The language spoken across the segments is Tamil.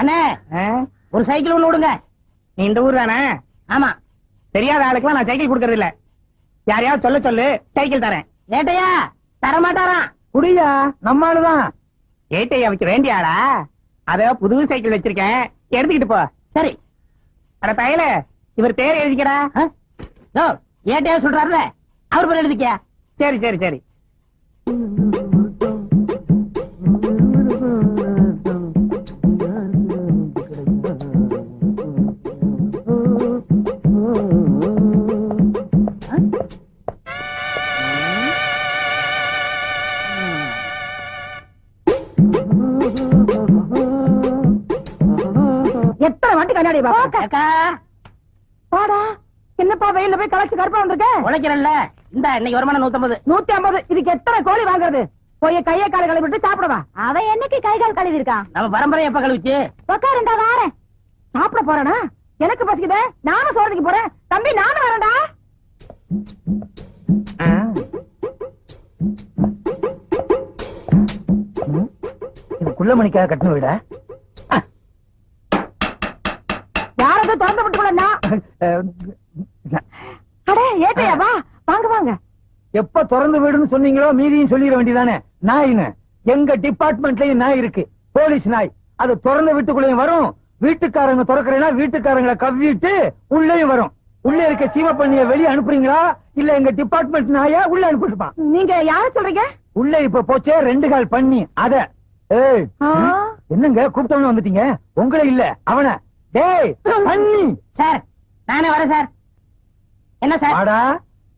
அண்ணே ஒரு சைக்கிள் ஒண்ணு விடுங்க. நீ இந்த ஊர் தானே? ஆமா. தெரியாத ஆளுக்குலாம் நான் சைக்கிள் கொடுக்கறது இல்ல. யாரையாவது சொல்ல சொல்லு, சைக்கிள் தரேன். ஏட்டையா தரமாட்டாராம். குடியா, நம்ம ஆளுதான். ஏட்டையா வைக்க வேண்டிய ஆளா? அத புது சைக்கிள் வச்சிருக்கேன், எடுத்துக்கிட்டு போ. சரி. அட தையல, இவர் பேர் எழுதிக்கடா. ஏட்டையா சொல்றாருல, அவர் பேர் எழுதிக்கியா. சரி சரி சரி. எத்தனை வாட்டி கண்ணாடி பாடா. என்னப்பா வெயில்ல போய் கலச்சு கருப்பா வந்திருக்க? உழைக்கிறல்ல, இந்த இன்னைக்கு வருமானம் 150. 150. இதுக்கு எத்தனை கோழி வாங்குறது? போய் கையை கால கழுவிட்டு சாப்பிடவா? அவ என்னைக்கு கை கால் கழுவி இருக்கான்? நம்ம பரம்பரை எப்ப கழுவிச்சு? உட்காருண்டா வாரேன். சாப்பிட போறேனா? எனக்கு பசிக்குதே, நானும் சோறதுக்கு போறேன். தம்பி நானும் வரேன்டா. இது குள்ளமணிக்காக கட்டண வீடா? யாராவது திறந்து விட்டுக்கலன்னா? அடே ஏட்டையா வா, வாங்க வாங்க. எப்ப திறந்து வீடுன்னு சொன்னீங்களோ மீதியும் சொல்லிட வேண்டியதானே. நாயின்னு எங்க டிபார்ட்மெண்ட்லயும் நாய் இருக்கு, போலீஸ் நாய். அது திறந்து வீட்டுக்குள்ளேயும் வரும், வீட்டுக்காரங்க திறக்கிறேன்னா வீட்டுக்காரங்களை கவ்விட்டு உள்ளேயும் வரும். உள்ள இருக்க சீம பண்ணிய வெளியே அனுப்புறீங்களா இல்ல எங்க டிபார்ட்மெண்ட் நாயா உள்ள அனுப்பிட்டுப்பான்? நீங்க யார சொல்றீங்க? உள்ள இப்ப போச்சே 2 கால் பண்ணி அத. ஏய் என்னங்க கூப்பிட்டவன வந்துட்டீங்க? உங்களே இல்ல அவன. டேய் பண்ணி. சார் நானே வரேன் சார். என்ன சார்? ஆடா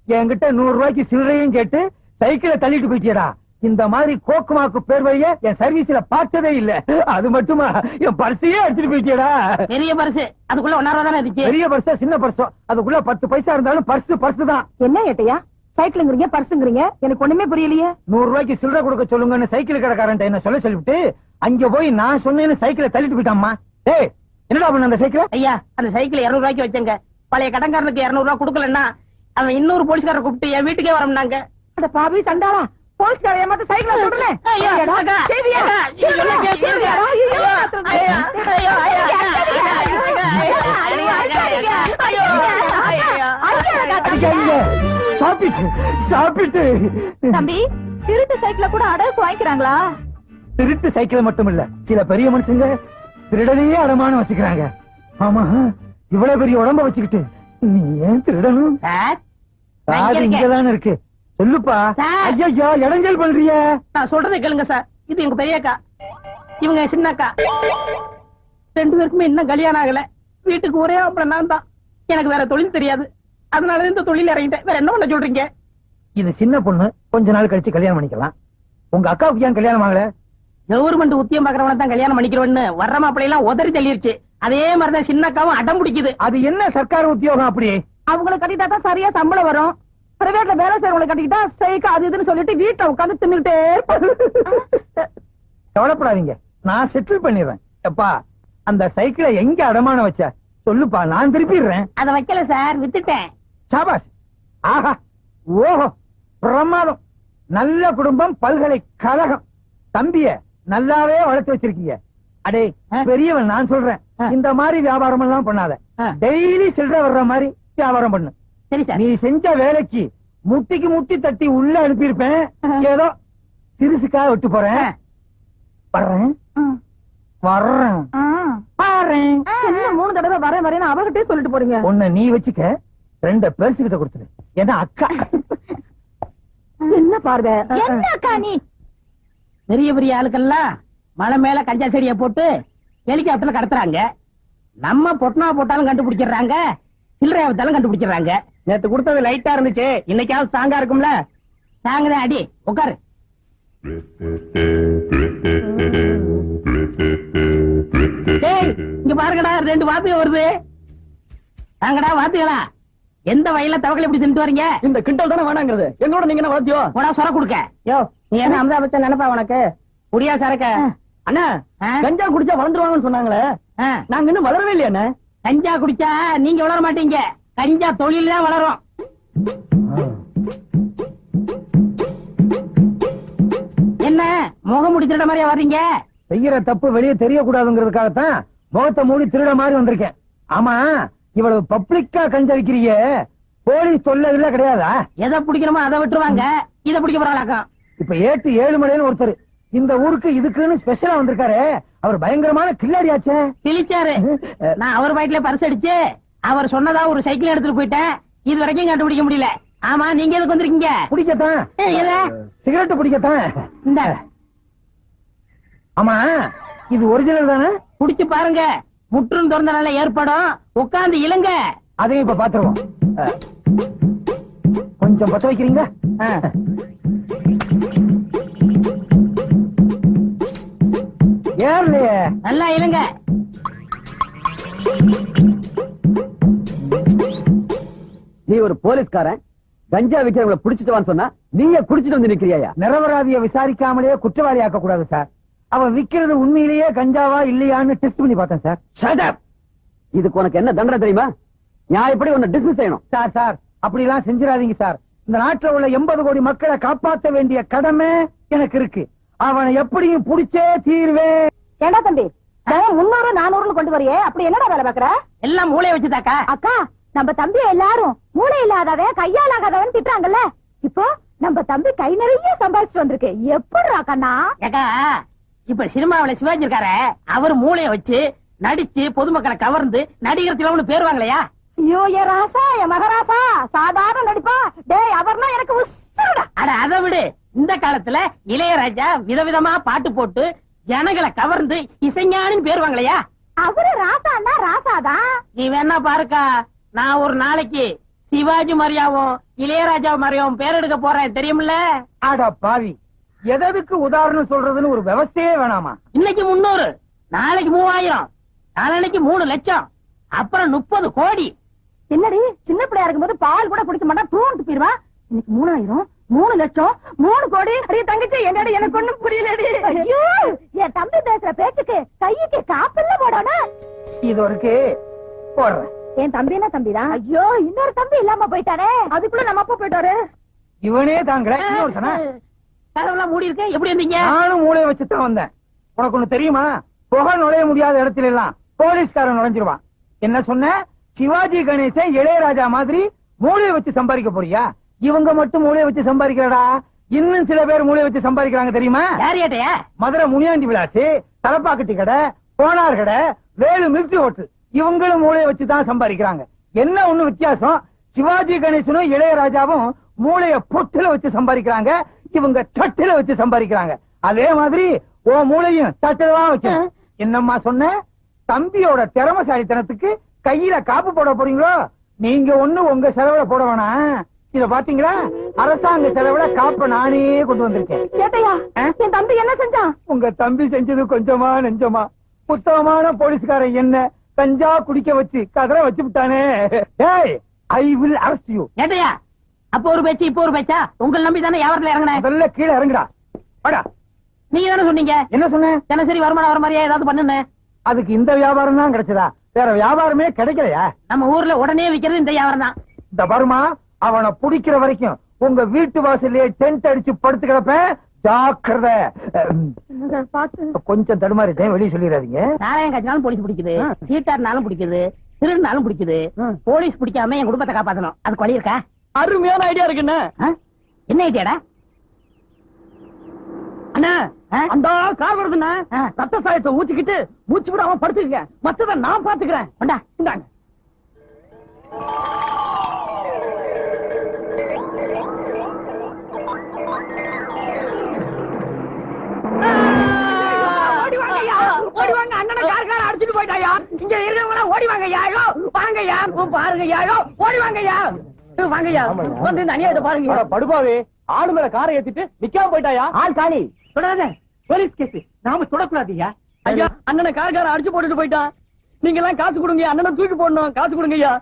என்கிட்ட 100 ரூபாய்க்கு சில்லறையும் கேட்டு சைக்கிளை தள்ளிட்டு போயிட்டியடா. இந்த மாதிரி கோக்குமாக்கு பேர் வழிய என் சர்வீஸ்ல பார்த்ததே இல்ல. அது மட்டுமா என் பர்சையே எடுத்துட்டு போயிட்டியடா. பெரிய பர்ஸ், அதுக்குள்ள 1 ரூபா தானே இருந்துச்சு. பெரிய பர்ஸா சின்ன பர்ஸோ, அதுக்குள்ள 10 பைசா இருந்தாலும் பர்ஸ் தான். என்ன ஏட்டையா சைக்கிள்ங்கிறீங்க பர்ஸுங்கிறீங்க, எனக்கு ஒண்ணுமே புரியலையே. 100 ரூபாய்க்கு சில்லறை கொடுக்க சொல்லுங்கன்னு சைக்கிள் கடைக்காரன் என்ன சொல்லிவிட்டு அங்க போய் நான் சொன்னேன்னு சைக்கிளை தள்ளிட்டு போயிட்டாமா. டேய் என்னடா பண்ண அந்த சைக்கிள்? ஐயா அந்த சைக்கிள் 200 ரூபாய்க்கு வச்சங்க. பழைய கடன்காரனுக்கு 200 ரூபாய் கொடுக்கலன்னா அவன் இன்னொரு போலீஸ்கார கூப்பிட்டு என் வீட்டுக்கே வரம்னாங்க. அட பாவி சண்டாளா, போலீஸ்கார ஏமாத்த சைக்கிள சுடல. தம்பி திருட்டு சைக்கிள கூட அடகு வாங்கிக்கிறாங்களா? திருட்டு சைக்கிள் மட்டும் இல்ல, சில பெரிய மனுஷங்க திருடனையே அடமானம் வச்சுக்கிறாங்க. ஆமா இவ்வளவு பெரிய உடம்ப வச்சுக்கிட்டு நீ ஏன் திருடணும்? இங்கதானே இருக்கு, சொல்லுப்பா. ஐயோ இடைஞ்சல் பண்றிய. நான் சொல்றதை கேளுங்க சார். இது எங்க பெரிய அக்கா, இவங்க சின்ன அக்கா. 2 பேருக்குமே இன்னும் கல்யாணம் ஆகல. வீட்டுக்கு ஒரே அப்புறம் நான் தான். எனக்கு வேற தொழில் தெரியாது, அதனால இந்த தொழில் இறங்கிட்டேன். வேற என்ன பண்ண சொல்றீங்க? இது சின்ன பொண்ணு, கொஞ்ச நாள் கழிச்சு கல்யாணம் பண்ணிக்கலாம். உங்க அக்காவுக்கு ஏன் கல்யாணம் ஆகல? கவர்மெண்ட் உத்தியம் பாக்குறவன தான் கல்யாணம் பண்ணிக்கிறோன்னு வர்ற மாப்பிள்ளை எல்லாம் உதறி தள்ளிருச்சு. அதே மாதிரிதான் சின்ன அக்காவும் அடம் பிடிக்குது. அது என்ன சர்க்கார் உத்தியோகம் அப்படி? அவங்களை கட்டிட்டா தான் சரியா சம்பளம் வரும். பிரைவேட்ல வேலை செய்யறவங்களை கட்டிக்கிட்டா ஸ்ட்ரைக் அது இதுன்னு சொல்லிட்டு வீட்டை உட்காந்து தின்னுட்டே இருப்பாங்க. கவலைப்படாதீங்க, நான் செட்டில் பண்ணிடுறேன். எப்பா அந்த சைக்கிளை எங்க அடமானம் வச்ச சொல்லுப்பா, நான் திருப்பிடுறேன். அத வைக்கல சார், வித்துட்டேன். சாபாஷ். ஆஹா ஓஹோ பிரமாதம். நல்ல குடும்பம், பல்கலைக்கழகம். தம்பிய நல்லாவே வளர்த்து வச்சிருக்கீங்க. அடே பெரியவன் நான் சொல்றேன், இந்த மாதிரி வியாபாரம் எல்லாம் பண்ணாத. டெய்லி சில்லறை வர்ற மாதிரி வியாபாரம் பண்ணு. சரி சார். நீ செஞ்ச வேலைக்கு முட்டிக்கு முட்டி தட்டி உள்ள அனுப்பியிருப்பேன். ஏதோ சிறுசுக்காக விட்டு போறேன். வர்றேன் வர்றேன் வர்றேன். என்ன 3 தடவை வரேன் வரேன்னு அவகிட்டே சொல்லிட்டு போறீங்க? ஒண்ணு நீ வச்சுக்க, 2 பேர்ஸுகிட்ட கொடுத்துரு. ஏன்னா அக்கா. என்ன பாருங்க என்ன அக்கா நீ? பெரிய பெரிய ஆளுக்கெல்லாம் மலை மேல கஞ்சா செடியை போட்டு ஹெலிகாப்டர்ல கடத்துறாங்க. நம்ம பொட்டனா போட்டாலும் கண்டுபிடிக்கிறாங்க, சில்லறையா வித்தாலும் கண்டுபிடிக்கிறாங்க. நேத்து கொடுத்தது லைட்டா இருந்துச்சு, இன்னைக்காவது ஸ்ட்ராங்கா இருக்கும்ல. தாங்கதான் அடி, உட்காரு. இங்க பாருங்கடா, 2 வாத்தியம் வருது. தாங்கடா வாத்தியங்களா. எந்த வயல்ல தவக்கலை இப்படி தின்ட்டு வரீங்க? இந்த கிண்டல் தானே வேணாங்கிறது. எங்களோட நீங்க என்ன வாத்தியம்? போடா சொர கொடுக்க. யோ நீ என்ன அமிதாபச்சன் நினைப்பா உனக்கு? குடியா சரக்க? அண்ணா கஞ்சா குடிச்சா வளர்ந்துருவாங்கன்னு சொன்னாங்களே, நாங்க இன்னும் வளரவே இல்லையா அண்ணா? கஞ்சா குடிச்சா நீங்க வளர மாட்டீங்க, கஞ்சா தொழில் தான் வளரும். என்ன முகம் முடிச்சிட்ட மாதிரியா வர்றீங்க? செய்யற தப்பு வெளியே தெரியக்கூடாதுங்கிறதுக்காகத்தான் முகத்தை மூடி திருட மாதிரி வந்திருக்கேன். ஆமா, இவ்வளவு பப்ளிக்கா கஞ்சடிக்கிறிய போலீஸ் தொல்லை கிடையாதா? எதை பிடிக்கணுமோ அதை விட்டுருவாங்க, இதை பிடிக்க போறாங்களாக்கம். இப்ப 7 ஒருத்தர் இந்த ஊருக்கு இதுக்குன்னு ஸ்பெஷலா வந்திருக்காரு. அவர் பயங்கரமான கில்லாடியாச்சே. கிழிச்சாரு. நான் அவர் பைக்ல பரிசு அடிச்சு அவர் சொன்னதா ஒரு சைக்கிள் எடுத்துட்டு போயிட்டேன். இது வரைக்கும் கண்டுபிடிக்க முடியல. ஆமா, நீங்க எதுக்கு வந்திருக்கீங்க? பிடிக்கத்தான். சிகரெட் பிடிக்கத்தான். இந்த ஆமா, இது ஒரிஜினல் தானே? குடிச்சு பாருங்க, முற்றும் திறந்த நல்ல ஏற்படும். உட்கார்ந்து இழுங்க. அதையும் இப்ப பாத்துருவோம். கொஞ்சம் பத்த வைக்கிறீங்க. ஏர்லையே நல்லா இழுங்க. நீ ஒரு போலீஸ்காரன், கஞ்சா விக்கிறவங்களை பிடிச்சிட்டு வான்னு சொன்னா நீங்க குடிச்சிட்டு வந்து நிக்கிறியா? நிரபராதிய விசாரிக்காமலே குற்றவாளி ஆக்க கூடாது சார். அவன் விக்கிறது உண்மையிலேயே கஞ்சாவா இல்லையான்னு டெஸ்ட் பண்ணி பார்த்தேன் சார். Shut up! இதுக்கு உனக்கு என்ன தண்டனை தெரியுமா? நியாயப்படி உன்னை டிஸ்மிஸ் செய்யணும். சார் அப்படி எல்லாம் செஞ்சிடாதீங்க சார். இந்த நாட்டில் உள்ள 80 கோடி மக்களை காப்பாற்ற வேண்டிய கடமை எனக்கு இருக்கு. அவனை எப்படியும் புடிச்சே தீர்வேன். ஏண்டா தம்பி, 300 400 கொண்டு வரையே, அப்படி என்னடா வேலை பாக்குற? எல்லாம் மூளைய வச்சுதாக்கா. அக்கா, நம்ம தம்பி எல்லாரும் மூளை இல்லாதவன் கையால் ஆகாதவன் திட்டுறாங்கல்ல. இப்போ நம்ம தம்பி கை நிறைய சம்பாதிச்சுட்டு வந்திருக்கு. எப்படிடா கண்ணா? ஏக்கா, இப்ப சினிமாவில சிவாஜி இருக்காரு, அவர் மூளைய வச்சு நடிச்சு பொதுமக்களை கவர்ந்து நடிகர் திலகம்னு பேர் வாங்கலையா? ஐயோ, என் ராசா, என் மகராசா, சாதாரண நடிப்பா. டேய், அவர்னா எனக்கு உசுருடா. அட அதை விடு. இந்த காலத்துல இளையராஜா விதவிதமா பாட்டு போட்டு ஜனங்களை கவர்ந்து இசைஞானின்னு பேர் வாங்கலையா? அவரு ராசான்னா ராசாதான். நீ வேணா பாருக்கா, நான் ஒரு நாளைக்கு சிவாஜி மாதிரியாவும் இளையராஜா மாதிரியாவும் பேர் எடுக்க போறேன், தெரியுமில்ல? ஆடா பாவி, எதற்கு உதாரணம் சொல்றதுன்னு ஒரு விவசாயே வேணாமா? இன்னைக்கு 300, நாளைக்கு 3000, நாளைக்கு 3 லட்சம், அப்புறம் 30 கோடி. என்னடி, சின்ன பிள்ளையா இருக்கும்போது பால் கூட குடிக்க மாட்டான், தூண்டு போயிருவா. இன்னைக்கு 3000, 3 லட்சம், 3 கோடி. அடியே தங்கச்சி, என்னடி எனக்கு ஒண்ணும் புரியலடி. ஐயோ, என் தம்பி பேசுற பேச்சுக்கு கைக்கு காப்பல்ல போடணும். இது ஒரு போடுறேன். என் தம்பி என்ன தம்பிதான்? ஐயோ, இன்னொரு தம்பி இல்லாம போயிட்டாரே. அதுக்குள்ள நம்ம அப்பா போயிட்டாரு. இவனே தாங்கல. கதவுலாம் மூடி இருக்க, எப்படி வந்தீங்க? நானும் மூளைய வச்சுதான் வந்தேன். உனக்கு ஒண்ணு தெரியுமா? புகை நுழைய முடியாத இடத்துல எல்லாம் போலீஸ்காரன் நுழைஞ்சிருவான். என்ன சொன்ன? சிவாஜி கணேசன் இளையராஜா மாதிரி மூளைய வச்சு சம்பாதிக்க போறியா? இவங்க மட்டும் மூளைய வச்சு சம்பாதிக்கிறடா. இன்னும் சில பேர் மூளைய வச்சு சம்பாதிக்கிறாங்க தெரியுமா? யார் கேட்டையா? மதுரை முனியாண்டி விலாசி, தலப்பாக்கட்டி கடை, போனார் கடை, வேலு மில்ட்ரி ஹோட்டல், இவங்களும் மூளைய வச்சுதான் சம்பாதிக்கிறாங்க. என்ன ஒண்ணு வித்தியாசம்? சிவாஜி கணேசனும் இளையராஜாவும் மூளைய பொட்டுல வச்சு சம்பாதிக்கிறாங்க, இவங்க தட்டுல வச்சு சம்பாதிக்கிறாங்க. அதே மாதிரி ஓ மூளையும் தட்டுல தான் வச்சு. என்னம்மா சொன்ன? தம்பியோட திறமசாலித்தனத்துக்கு கையில காப்பு போட போறீங்களோ? நீங்க ஒண்ணு உங்க செலவுல போட வேணாம். இத பாத்தீங்களா? அரசாங்க செலவுல காப்ப நானே கொண்டு வந்திருக்கேன். கேட்டையா, என் தம்பி என்ன செஞ்சான்? உங்க தம்பி செஞ்சது கொஞ்சமா நெஞ்சமா? புத்தகமான போலீஸ்காரன் என்ன கஞ்சா குடிக்க வச்சு கதற வச்சு விட்டானே. I will arrest you. கேட்டையா? அப்ப ஒரு பேச்சு, இப்ப ஒரு பேச்சா? உங்களை நம்பி தானே வியாபாரத்துல இறங்கினேன். முதல்ல கீழே இறங்குடா. வாடா. நீங்க தானே சொன்னீங்க என்ன சொன்னேன்? தினசரி வருமானம் வர மாதிரியா ஏதாவது பண்ணுன்னு. அதுக்கு இந்த வியாபாரம் தான் கிடைச்சதா? வேற வியாபாரமே கிடைக்கலையா? நம்ம ஊர்ல உடனே விக்கிறது இந்த வியாபாரம் தான். இந்த வருமா, அவனை புடிக்கிற வரைக்கும் உங்க வீட்டு வாசல்லே டென்ட் அடிச்சு படுத்து கிடப்பேன். ஜாக்கிரதை. கொஞ்சம் தடுமாறிட்டேன், வெளியே சொல்லிடாதீங்க. நாராயண காய்ச்சினாலும் போலீஸ் பிடிக்குது, சீட்டாருனாலும் பிடிக்குது, திருடுனாலும் பிடிக்குது. போலீஸ் பிடிக்காம என் குடும்பத்தை காப்பாத்தணும். அதுக்கு வழி இருக்கா? அருமையான ஐடியா இருக்குன்னு. என்ன ஐடியாடா? அண்ணா, அந்த கார் வருதுண்ணா. ரத்த சாயத்தை ஊத்திக்கிட்டு மூச்சு விடாம படுத்துக்க. மத்தத நான் பாத்துக்கிறேன். கொண்டா. இந்தாங்க. ஓடி வாங்க, அண்ணனை கார்கார அடிச்சுட்டு போயிட்டாயா. இங்க இருக்கவங்க ஓடி வாங்கய்யா. வாங்கய்யா, பாருங்கய்யா. ஓடி வாங்கய்யா, வாங்கய்யா. வந்து இந்த அநியாயத்தை பாருங்க. படுபாவே, ஆளு மேல காரை ஏத்திட்டு நிக்காம போயிட்டாயா? ஆள் காலி. சொல்லாத, போலீஸ் கேஸ் நாம தொடக்கூடாதுயா. ஐயா, அண்ணனை கார்கார அடிச்சு போட்டுட்டு போயிட்டான். நீங்க எல்லாம் காசு கொடுங்க, அண்ணனை தூக்கி போடணும். காசு கொடுங்க ஐயா.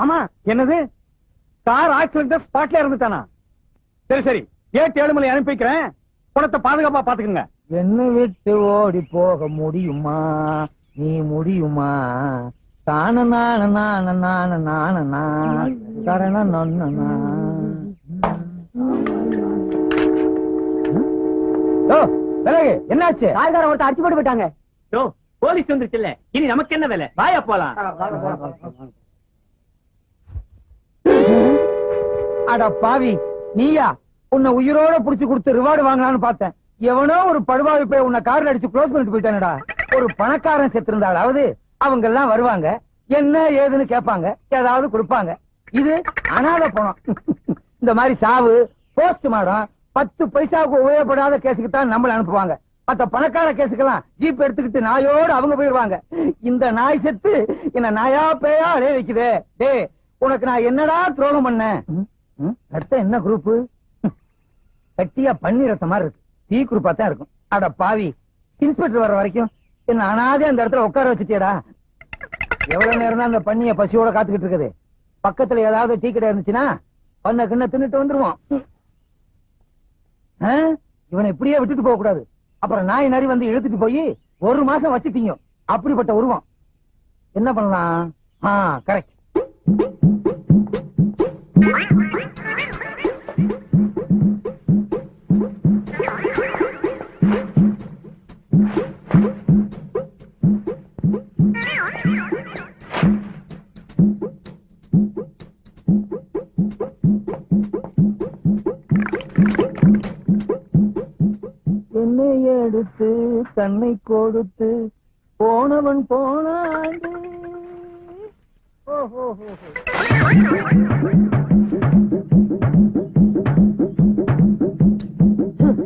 ஆமா, என்னது? கார் ஆக்சிடென்ட் ஸ்பாட்ல இருந்துட்டானா? சரி சரி, 7 மணி அனுப்பி வைக்கிறேன். பணத்தை பாதுகாப்பா பாத்துக்கங்க. என்ன விட்டு ஓடி போக முடியுமா? நீ முடியுமா? தான நான நான நான நான கரண நொன்னா. என்னாச்சு? காய்கார ஒருத்தர் அடிச்சு போட்டு போயிட்டாங்க. போலீஸ் வந்துருச்சுல்ல, இனி நமக்கு என்ன வேலை? வாயா போலாம். அட பாவி, நீயா? உன்னை உயிரோட புடிச்சு கொடுத்து ரிவார்டு வாங்கலாம்னு பார்த்தேன். எவனோ ஒரு படுபாவி போய் உன்னை கார்ல அடிச்சு க்ளோஸ் பண்ணிட்டு போயிட்டானடா. ஒரு பணக்காரன் செத்து இருந்தாலாவது அவங்க எல்லாம் வருவாங்க, என்ன ஏதுன்னு கேட்பாங்க, ஏதாவது கொடுப்பாங்க. இது அனாதை பணம். இந்த மாதிரி சாவு, போஸ்ட் மாடம், 10 பைசாவுக்கு உபயோகப்படாத கேஸுக்கு தான் நம்மள அனுப்புவாங்க. மத்த பணக்கார கேஸுக்கெல்லாம் ஜீப் எடுத்துக்கிட்டு நாயோடு அவங்க போயிருவாங்க. இந்த நாய் செத்து என்ன நாயா பேயா அடைய வைக்குதே. டே, உனக்கு நான் என்னடா துரோகம் பண்ணேன்? அடுத்த என்ன குரூப்? கட்டியா பன்னீரத்த மாதிரி இருக்கு. டீ குரூப்பா தான் இருக்கும். அட பாவி, இன்ஸ்பெக்டர் வர வரைக்கும் என்ன அனாதே அந்த இடத்துல உட்கார வச்சுட்டியடா. எவ்வளவு நேரம் தான் அந்த பண்ணிய பசியோட காத்துக்கிட்டு இருக்குது? பக்கத்துல ஏதாவது டீ கடை இருந்துச்சுன்னா பண்ண கிண்ண தின்னுட்டு வந்துருவோம். இவனை இப்படியே விட்டுட்டு போக கூடாது. அப்புறம் நாய் நரி வந்து இழுத்துட்டு போய் 1 மாசம் வச்சுட்டீங்க. அப்படிப்பட்ட உருவம். என்ன பண்ணலாம்? கரெக்ட். என்னை எடுத்து தன்னை கொடுத்து போனவன் போனாண்டு.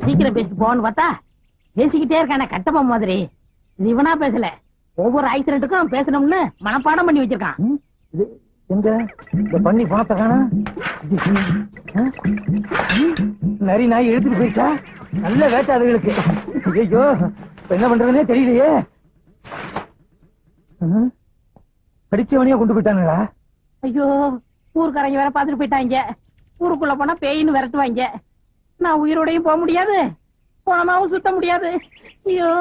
சீக்கிரம் பேசிட்டு போன்னு பார்த்தா பேசிக்கிட்டே இருக்கான கட்டப்பா மாதிரி. இது இவனா பேசல, ஒவ்வொரு ஆக்சிடென்ட்டுக்கும் பேசணும்னு மனப்பாடம் பண்ணி வச்சிருக்கான். இது எங்க இந்த பண்ணி பணத்தை காணா? நரி நாய் எடுத்துட்டு போயிட்டா? நல்ல வேட்டை அதுகளுக்கு. ஐயோ, என்ன பண்றதுன்னே தெரியலையே. படிச்சவனையா கொண்டு போயிட்டானுங்களா? ஐயோ, ஊருக்காரங்க வேற பாத்துட்டு போயிட்டாங்க. ஊருக்குள்ள போனா பேயின்னு விரட்டுவாங்க. நான் உயிரோடையும் போக முடியாது, பணமாவும் சுத்த முடியாது. ஐயோ,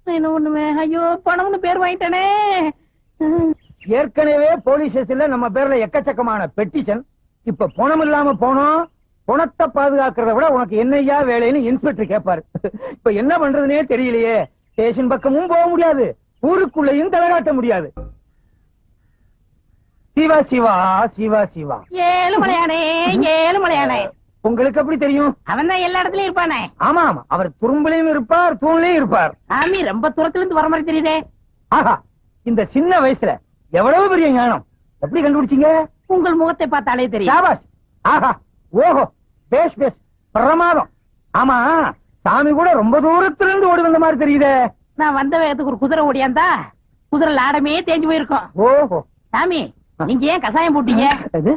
என்ன ஒண்ணுமே. ஐயோ, பணம்னு பேர் வாங்கிட்டனே. ஏற்கனவே போலீஸ் ஸ்டேஷன்ல நம்ம பேர்ல எக்கச்சக்கமான பெட்டிஷன். இப்ப பணம் இல்லாம போனோம். பணத்தை பாதுகாக்கிறத விட உனக்கு என்னையா வேலைன்னு இன்ஸ்பெக்டர் கேட்பாரு. இப்ப என்ன பண்றதுன்னே தெரியலையே. ஸ்டேஷன் பக்கமும் போக முடியாது, ஊருக்குள்ளேயும் தலைகாட்ட முடியாது. சிவா சிவா சிவா சிவா. ஏழுமலையானே, ஏழுமலையானே. உங்களுக்கு எப்படி தெரியும்? அவன் தான் எல்லா இடத்துலயும் இருப்பானே. ஆமா ஆமா, அவர் துரும்புலையும் இருப்பார், தூண்லயும் இருப்பார். சாமி ரொம்ப தூரத்துல இருந்து வர மாதிரி தெரியுதே. ஆஹா, இந்த சின்ன வயசுல எவ்வளவு பெரிய ஞானம்! எப்படி கண்டுபிடிச்சீங்க? உங்கள் முகத்தை பார்த்தாலே தெரியும். சாபாஷ். ஆஹா, ஓஹோ, பேஷ் பேஷ், பிரமாதம். ஆமா, சாமி கூட ரொம்ப தூரத்துல இருந்து ஓடி வந்த மாதிரி தெரியுதே. நான் வந்த வேகத்துக்கு ஒரு குதிரை ஓடியாந்தா குதிரை லாடமே தேஞ்சு போயிருக்கும். ஓஹோ. சாமி, நீங்க ஏன் கசாயம் போட்டீங்க? அது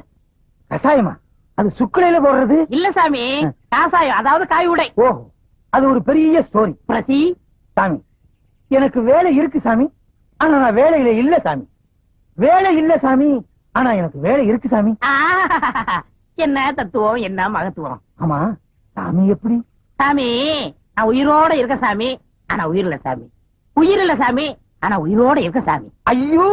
கசாயமா? அது சுக்குலையில போடுறது இல்ல சாமி, காசாயம், அதாவது காய் உடை. ஓஹோ, அது ஒரு பெரிய ஸ்டோரி. பிரசி, சாமி, எனக்கு வேலை இருக்கு சாமி, ஆனா நான் வேலையில இல்ல சாமி. வேலை இல்ல சாமி, ஆனா எனக்கு வேலை இருக்கு சாமி. என்ன தத்துவம், என்ன மகத்துவம். ஆமா, சாமி எப்படி? சாமி, நான் உயிரோட இருக்க சாமி, ஆனா உயிர் இல்ல சாமி. உயிர் இல்ல சாமி, ஆனா உயிரோட இருக்க சாமி. ஐயோ,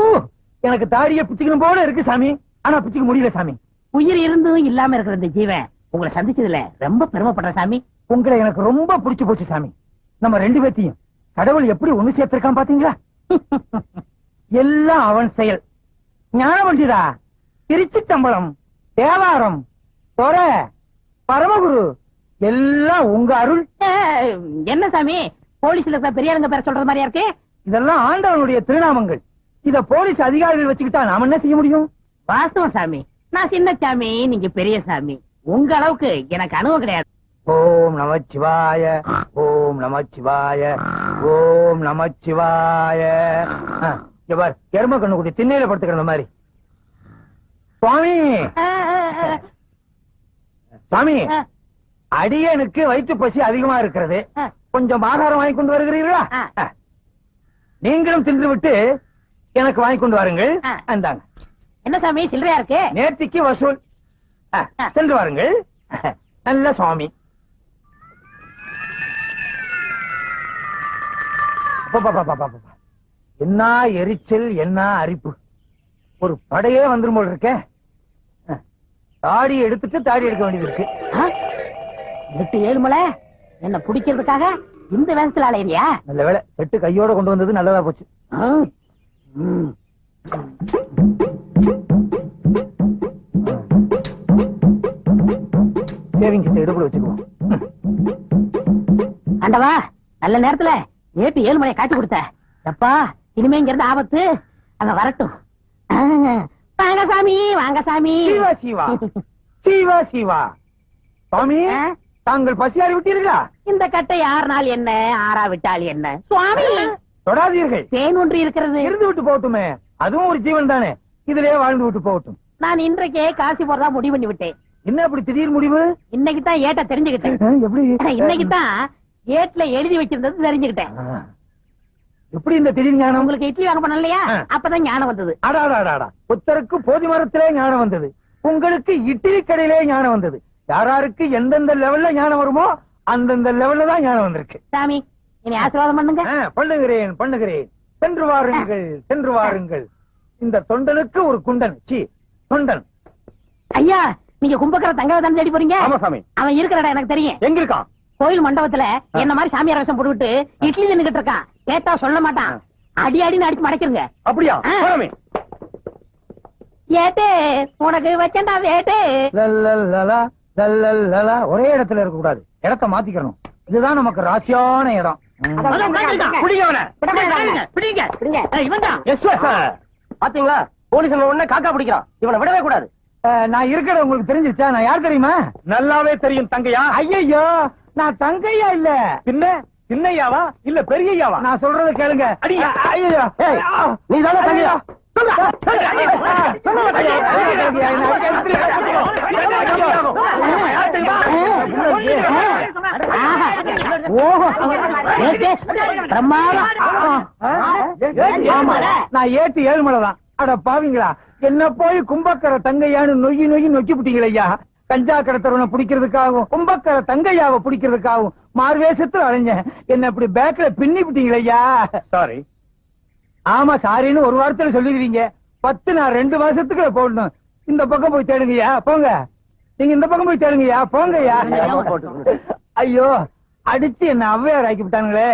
எனக்கு தாடிய பிச்சுக்கணும் போல இருக்கு சாமி, ஆனா பிச்சுக்க முடியல சாமி. உயிர் இருந்தும் இல்லாம இருக்கிற இந்த ஜீவன் உங்களை சந்திச்சதுல ரொம்ப பெருமைப்படுற சாமி. உங்களை எனக்கு ரொம்ப பிடிச்சு போச்சு சாமி. நம்ம 2 பேத்தையும் கடவுள் எப்படி ஒண்ணு சேர்த்திருக்கான் பாத்தீங்களா? எல்லாம் அவன் செயல். ஞானவண்டிதா, திருச்சி தம்பலம், தேவாரம், தொரை, பரமகுரு எல்லாம் உங்க அருள். என்ன சாமி, போலீஸ்ல இருக்கிற பெரியாருங்க பேர சொல்றது மாதிரியா இருக்கு? இதெல்லாம் ஆண்டவனுடைய திருநாமங்கள். இத போலீஸ் அதிகாரிகள் வச்சுக்கிட்டா நாம என்ன செய்ய முடியும்? வாஸ்தவம் சாமி, நான் சின்ன சாமி, நீங்க பெரிய சாமி. உங்க அளவுக்கு எனக்கு அனுபவம் கிடையாது. ஓம் நமச்சிவாய, ஓம் நமச்சிவாய, ஓம் நமச்சிவாய. இவர் எரும கண்ணு குட்டி திண்ணையில படுத்துக்கிற மாதிரி. சுவாமி, சுவாமி, அடியனுக்கு வயிற்று பசி அதிகமா இருக்கிறது, கொஞ்சம் ஆகாரம் வாங்கி கொண்டு வருகிறீர்களா? நீங்களும் தின்று விட்டு எனக்கு வாங்கி கொண்டு வாருங்கள். அந்தாங்க. என்ன சாமி சில்லறையா இருக்கு? நேர்த்திக்கு வசூல். சென்று வாருங்கள். நல்ல சுவாமி. என்ன எரிச்சல், என்ன அரிப்பு! ஒரு படையே வந்துரும் போல இருக்க. தாடி எடுத்துட்டு தாடி எடுக்க வேண்டியது இருக்கு. 8 ஏழுமலை என்ன பிடிக்கிறதுக்காக இந்த வேகத்துல அலையிறியா? நல்ல வேளை செட்டு கையோட கொண்டு வந்தது நல்லதா போச்சு. சேவிங் கிட்ட எடுப்புல வச்சுக்குவோம். ஆண்டவா, நல்ல நேரத்துல நேற்று 7 மணியை காட்டி கொடுத்த. எப்பா, இனிமே இங்க இருந்து ஆபத்து. அவன் வரட்டும். வாங்க சாமி, வாங்க சாமி. சீவா சீவா சீவா சீவா. சுவாமி, தாங்கள் பசியாறி விட்டீர்களா? இந்த கட்டை 6 நாள் என்ன, 6 விட்டால் என்ன சுவாமி? தொடாதீர்கள். தேன் ஒன்று இருக்கிறது. இருந்து விட்டு போகட்டுமே, அதுவும் ஒரு ஜீவன் தானே. இதிலே வாழ்ந்து விட்டு போகட்டும். நான் இன்றைக்கே காசி போறதா முடிவு பண்ணி விட்டேன். என்ன அப்படி திடீர் முடிவு? இன்னைக்கு தான் ஏட்ட தெரிஞ்சுக்கிட்டேன். எப்படி? இன்னைக்கு தான் ஏட்ல எழுதி வச்சிருந்தது தெரிஞ்சுக்கிட்டேன். எப்படி இந்த திடீர் ஞானம்? உங்களுக்கு இட்லி வாங்க போன இல்லையா, அப்பதான் ஞானம் வந்தது. அடாடாடாடா, புத்தருக்கு போதி மரத்திலே ஞானம் வந்தது, உங்களுக்கு இட்லி கடையிலே ஞானம் வந்தது. யாராருக்கு எந்தெந்த லெவல்ல ஞானம் வருமோ அந்தந்த லெவல்ல தான் ஞானம் வந்திருக்கு. சாமி, இனி ஆசீர்வாதம் பண்ணுங்க. பண்ணுகிறேன் பண்ணுகிறேன். சென்று வாருங்கள் சென்று வாருங்கள். இந்த தொண்டனுக்கு ஒரு குண்டன். சி தொண்டன். ஐயா, நீங்க கும்பக்கரை தங்கவை தானே தேடி போறீங்க? ஆமா சாமி. அவன் இருக்கிற இடம் எனக்கு தெரியும். எங்க இருக்கான்? கோயில் மண்டபத்துல என்ன மாதிரி சாமியார் வேஷம் போட்டுவிட்டு இட்லி தின்னுகிட்டு இருக்கான். கேட்டா சொல்ல மாட்டான். அடி அடின்னு அடிச்சு மடக்கிருங்க. அப்படியா? சாமி. ஏட்டே, உனக்கு வச்சண்டா வேட்டே. லல்லலலா, லல்லலலா. ஒரே இடத்துல இருக்க கூடாது, இடத்தை மாத்திக்கணும். இதுதான் நமக்கு ராசியான இடம். பாத்தீங்களா, போலீஸ் உடனே காக்கா பிடிக்கிறான். இவனை விடவே கூடாது. நான் இருக்கிற உங்களுக்கு தெரிஞ்சிருச்சா? நான் யார் தெரியுமா? நல்லாவே தெரியும். தங்கையா? ஐயோ, நான் தங்கையா இல்ல. பின்ன சின்னையாவா இல்ல பெரியயாவா? நான் சொல்றத கேளுங்க. ஐயோ, நீ தானே தங்கையா? நான் ஏட்டு 7 மலை தான். அட பாவீங்களா, என்ன போய் கும்பக்கரை தங்கையான்னு நொய்யி நொய்யி நொக்கி புட்டீங்களா? கஞ்சா கடத்தவனை பிடிக்கிறதுக்காகவும் கும்பக்கரை தங்கையாவை பிடிக்கிறதுக்காகவும் மார்வேஷத்துல அலைஞ்சேன். என்ன இப்படி பேக்ல பின்னி புட்டீங்களா? சாரி. ஆமா, சாரின்னு ஒரு வாரத்துல சொல்லிடுவீங்க. 10 நான் 2 மாசத்துக்கு போடணும். இந்த பக்கம் போய் தேடுங்கய்யா, போங்க. நீங்க இந்த பக்கம் போய் தேடுங்கய்யா, போங்கய்யா. ஐயோ, அடிச்சு என்ன ஔவையார் ஆக்கி விட்டானுங்களே.